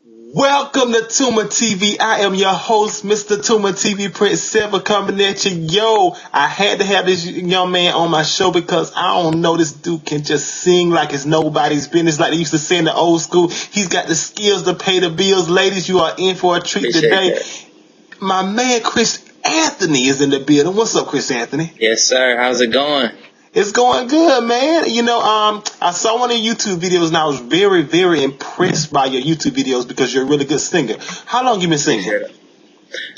Welcome to ToomerTV. I am your host, Mr. ToomerTV Prince 7, coming at you. Yo, I had to have this young man on my show because I don't know, this dude can just sing like it's nobody's business, like they used to say in the old school. He's got the skills to pay the bills. Ladies, you are in for a treat today. My man Chris Anthony is in the building. What's up, Chris Anthony? Yes, sir. How's it going? It's going good, man. You know, I saw one of your YouTube videos and I was very, very impressed by your YouTube videos because you're a really good singer. How long you been singing?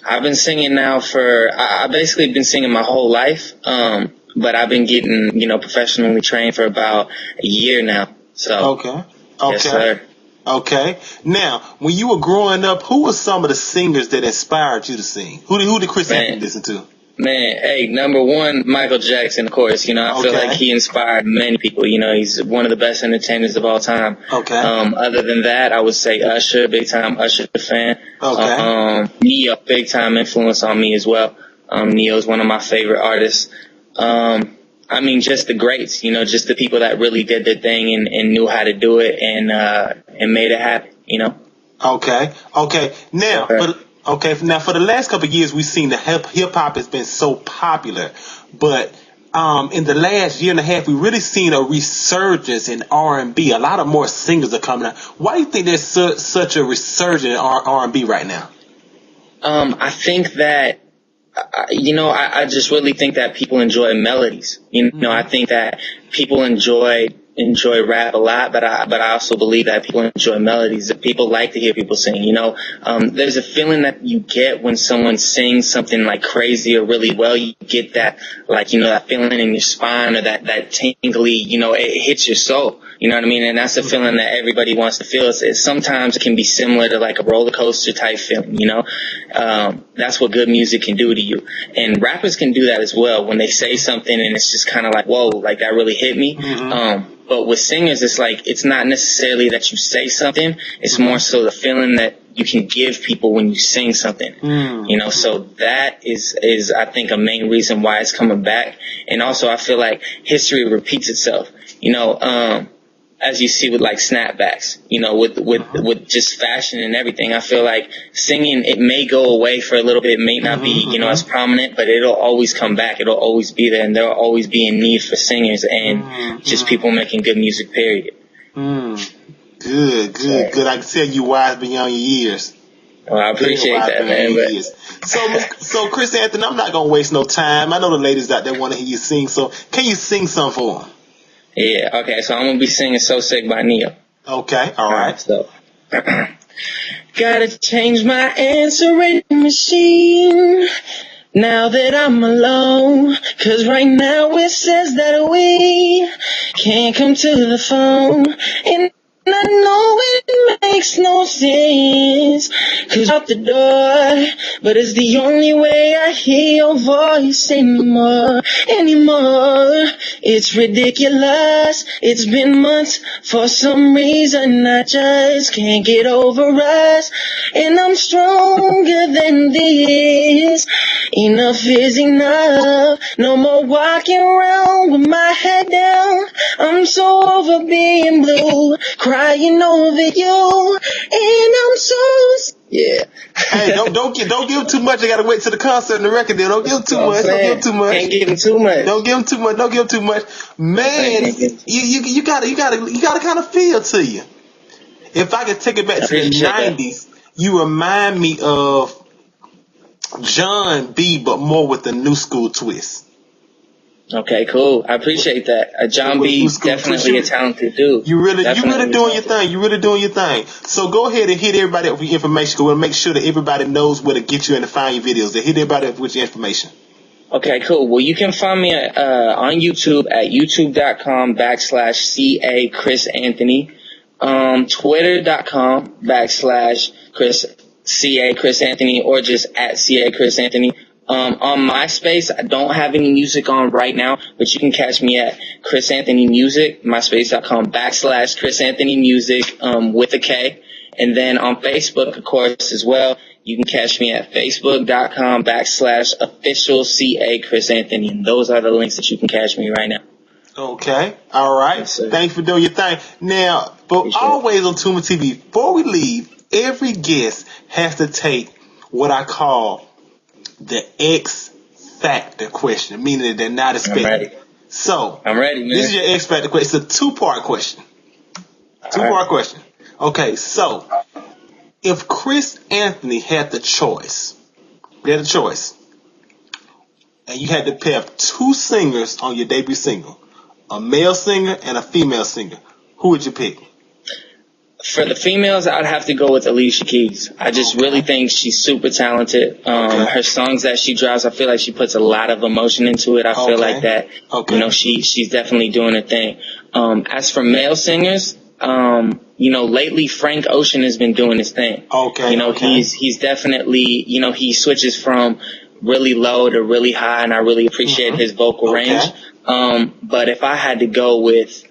I've been singing now I've basically been singing my whole life. But I've been getting, professionally trained for about a year now. So, Okay. Yes, sir. Okay. Now, when you were growing up, who were some of the singers that inspired you to sing? Who did Chris Anthony listen to? Man, hey, number one, Michael Jackson, of course. I feel like he inspired many people. He's one of the best entertainers of all time. Okay. Other than that, I would say Usher, big time Usher fan. Okay. Neo, big time influence on me as well. Neo's one of my favorite artists. Just the greats, just the people that really did their thing and knew how to do it and made it happen, Okay. Now, for the last couple of years, we've seen the hip hop has been so popular, but in the last year and a half, we've really seen a resurgence in R&B. A lot of more singers are coming out. Why do you think there's such a resurgence in R&B right now? I think that, I just really think that people enjoy melodies. I think that people enjoy rap a lot, but I also believe that people enjoy melodies. That people like to hear people sing. There's a feeling that you get when someone sings something like crazy or really well. You get that, that feeling in your spine or that tingly. It hits your soul. You know what I mean? And that's a feeling that everybody wants to feel. Sometimes it can be similar to like a roller coaster type feeling. That's what good music can do to you. And rappers can do that as well when they say something and it's just kind of like, whoa, like that really hit me. But with singers, it's like, it's not necessarily that you say something. It's more so the feeling that you can give people when you sing something. So that is, I think, a main reason why it's coming back. And also I feel like history repeats itself, as you see with like snapbacks, with just fashion and everything. I feel like singing, it may go away for a little bit, it may not be, as prominent, but it'll always come back. It'll always be there, and there'll always be a need for singers and just people making good music, period. Good. I can tell you wise beyond your years. Well, I appreciate that, man. So Chris Anthony, I'm not going to waste no time. I know the ladies out there want to hear you sing, so can you sing something for them? Yeah, okay, so I'm going to be singing So Sick by Neo. Okay, all right. So, gotta change my answering machine now that I'm alone, 'cause right now it says that we can't come to the phone, and I know it makes no sense, 'cause out the door, but it's the only way I hear your voice anymore. It's ridiculous. It's been months. For some reason I just can't get over us, and I'm stronger than this. Enough is enough. No more walking around with my head down. I'm so over being blue, crying over you, and I'm so Hey, don't give too much. I gotta wait till the concert and the record deal. Don't give too much. Ain't giving too much. Don't give too much. Man, you gotta kind of feel to you. If I could take it back to the 90s, you remind me of John B, but more with the new school twist. Okay, cool. I appreciate that. John B definitely a talented dude. You really doing your thing. You really doing your thing. So go ahead and hit everybody up with your information. We'll make sure that everybody knows where to get you and to find your videos. Hit everybody up with your information. Okay, cool. Well, you can find me on YouTube at youtube.com/CA Chris Anthony, twitter.com/CA Chris Anthony, or just at CA Chris Anthony. On MySpace, I don't have any music on right now, but you can catch me at Chris Anthony Music, myspace.com/Chris Anthony Music, with a K. And then on Facebook, of course, as well, you can catch me at facebook.com/official CA Chris Anthony. And those are the links that you can catch me right now. Okay. All right. Yes, sir. Thanks for doing your thing. Now, But always on Toomer TV, before we leave, every guest has to take what I call the X Factor question, meaning that they're not expecting. I'm ready. So, I'm ready, man. This is your X Factor question. It's a two-part question. Two-part question. Okay, so if Chris Anthony had the choice, and you had to pair two singers on your debut single, a male singer and a female singer, who would you pick? For the females, I'd have to go with Alicia Keys. I just really think she's super talented. Her songs that she drops, I feel like she puts a lot of emotion into it. I feel like that, she's definitely doing her thing. As for male singers, lately Frank Ocean has been doing his thing. He's definitely, he switches from really low to really high, and I really appreciate his vocal range. But if I had to go with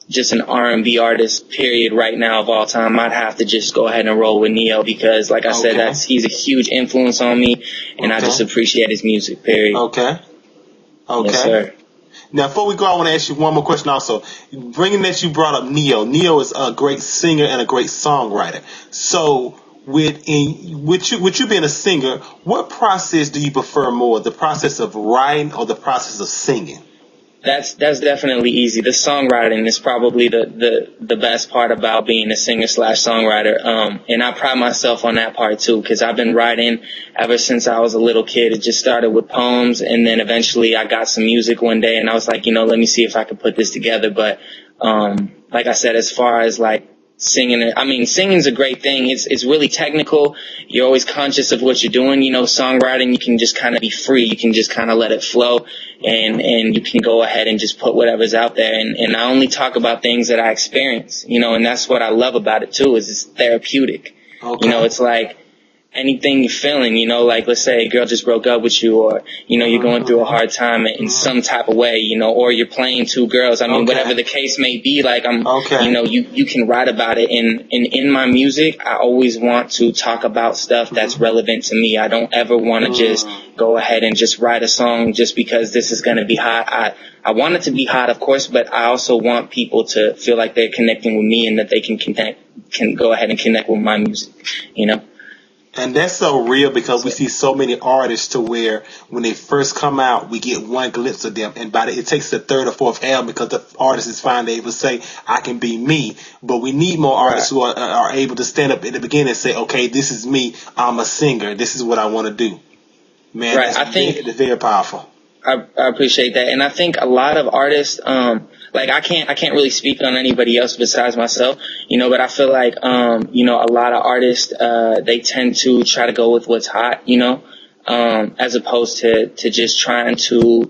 just an R&B artist, period, right now of all time, I'd have to just go ahead and roll with Neo because, like I said, he's a huge influence on me, and I just appreciate his music, period. Yes, sir. Now, before we go, I want to ask you one more question also. Bringing that you brought up Neo is a great singer and a great songwriter. So, with you being a singer, what process do you prefer more, the process of writing or the process of singing? That's definitely easy. The songwriting is probably the best part about being a singer/songwriter. And I pride myself on that part too, because I've been writing ever since I was a little kid. It just started with poems, and then eventually I got some music one day, and I was like, let me see if I could put this together. But like I said, as far as like singing's a great thing. It's really technical. You're always conscious of what you're doing. Songwriting, you can just kind of be free. You can just kind of let it flow, and you can go ahead and just put whatever's out there. And I only talk about things that I experience, and that's what I love about it too, is it's therapeutic. It's like anything you're feeling, like let's say a girl just broke up with you, or, you're going through a hard time in some type of way, or you're playing two girls. I mean, whatever the case may be, like you can write about it. And in my music, I always want to talk about stuff that's relevant to me. I don't ever want to just go ahead and just write a song just because this is going to be hot. I want it to be hot, of course, but I also want people to feel like they're connecting with me and that they can go ahead and connect with my music, And that's so real because we see so many artists to where when they first come out, we get one glimpse of them. And it takes the third or fourth album because the artist is finally able to say, I can be me. But we need more artists who are able to stand up at the beginning and say, okay, this is me. I'm a singer. This is what I want to do. Man, I think it's very powerful. I appreciate that. And I think a lot of artists, I can't really speak on anybody else besides myself, but I feel like, a lot of artists, they tend to try to go with what's hot, as opposed to just trying to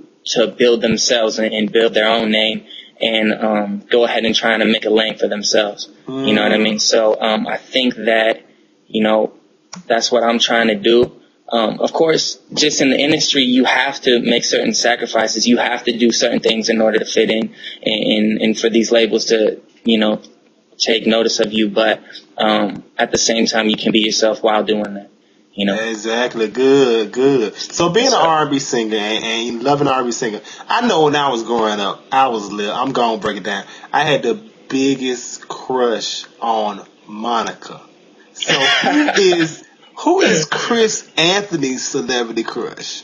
build themselves and build their own name and, go ahead and trying to make a lane for themselves. You know what I mean? So, I think that, that's what I'm trying to do. Of course, just in the industry, you have to make certain sacrifices. You have to do certain things in order to fit in and for these labels to, take notice of you. But at the same time, you can be yourself while doing that, Exactly. Good. So being an R&B singer and loving an R&B singer, I know when I was growing up, I'm going to break it down. I had the biggest crush on Monica. So who is Chris Anthony's celebrity crush?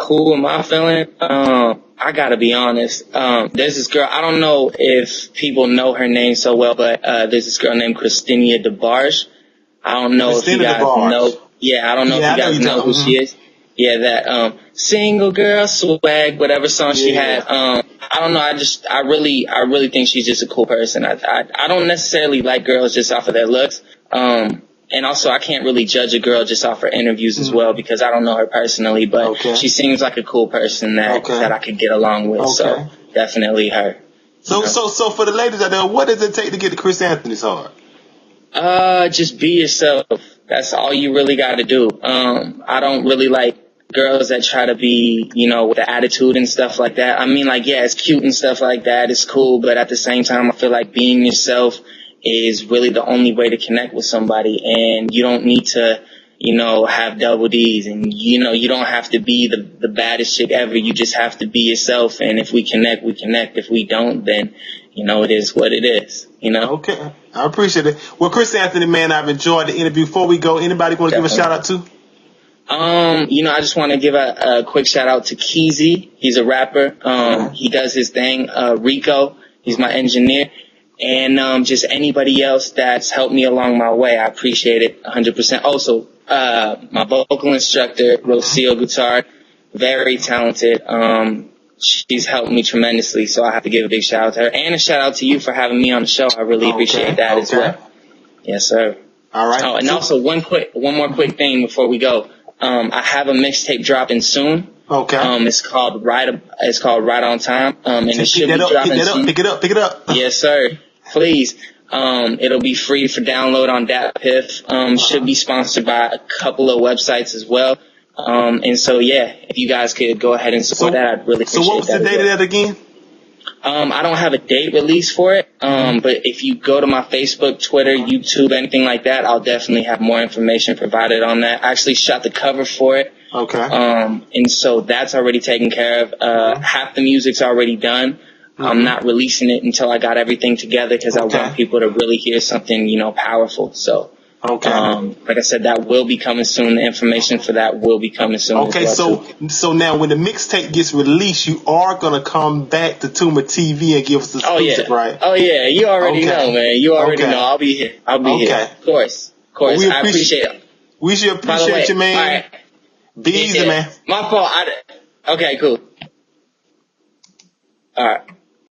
Who am I feeling? I gotta be honest. There's this girl, I don't know if people know her name so well, but there's this girl named Christina DeBarge. I don't know if you guys know. Yeah, I don't know if you guys know who she is. Yeah, that single girl swag, whatever song she had. I don't know. I really think she's just a cool person. I don't necessarily like girls just off of their looks. And also, I can't really judge a girl just off her interviews as well because I don't know her personally, but she seems like a cool person that I could get along with. So definitely her. So for the ladies out there, what does it take to get to Chris Anthony's heart? Just be yourself. That's all you really got to do. I don't really like girls that try to be, with the attitude and stuff like that. I mean, it's cute and stuff like that. It's cool, but at the same time, I feel like being yourself is really the only way to connect with somebody, and you don't need to, have double D's, and you don't have to be the baddest chick ever. You just have to be yourself, and if we connect, we connect. If we don't, then it is what it is, Okay. I appreciate it. Well, Chris Anthony, man, I've enjoyed the interview. Before we go, anybody want to give a shout out to? I just want to give a quick shout out to Keezy. He's a rapper. He does his thing. Rico, he's my engineer. And just anybody else that's helped me along my way. I appreciate it 100%. Also, my vocal instructor, Rocio Guitar, very talented. She's helped me tremendously, so I have to give a big shout out to her. And a shout out to you for having me on the show. I really appreciate that as well. Yes, sir. All right. Oh, and also one more quick thing before we go. I have a mixtape dropping soon. Okay. It's called Right on Time. And it should be dropping soon. Pick it up. Yes, sir. Please. It'll be free for download on DatPiff. Should be sponsored by a couple of websites as well. And so, yeah, if you guys could go ahead and support that, I'd really appreciate that. So what was the date of that again? I don't have a date release for it, but if you go to my Facebook, Twitter, YouTube, anything like that, I'll definitely have more information provided on that. I actually shot the cover for it. Okay. And so that's already taken care of. Half the music's already done. I'm not releasing it until I got everything together because I want people to really hear something, powerful. So, like I said, that will be coming soon. The information for that will be coming soon. Okay, so now when the mixtape gets released, you are gonna come back to ToomerTV and give us the exclusive, right? Oh yeah, you already know, man. You already know. I'll be here. Here. Of course. Well, I appreciate it. We should appreciate you, man. All right. Be easy, man. My fault. Okay, cool. All right.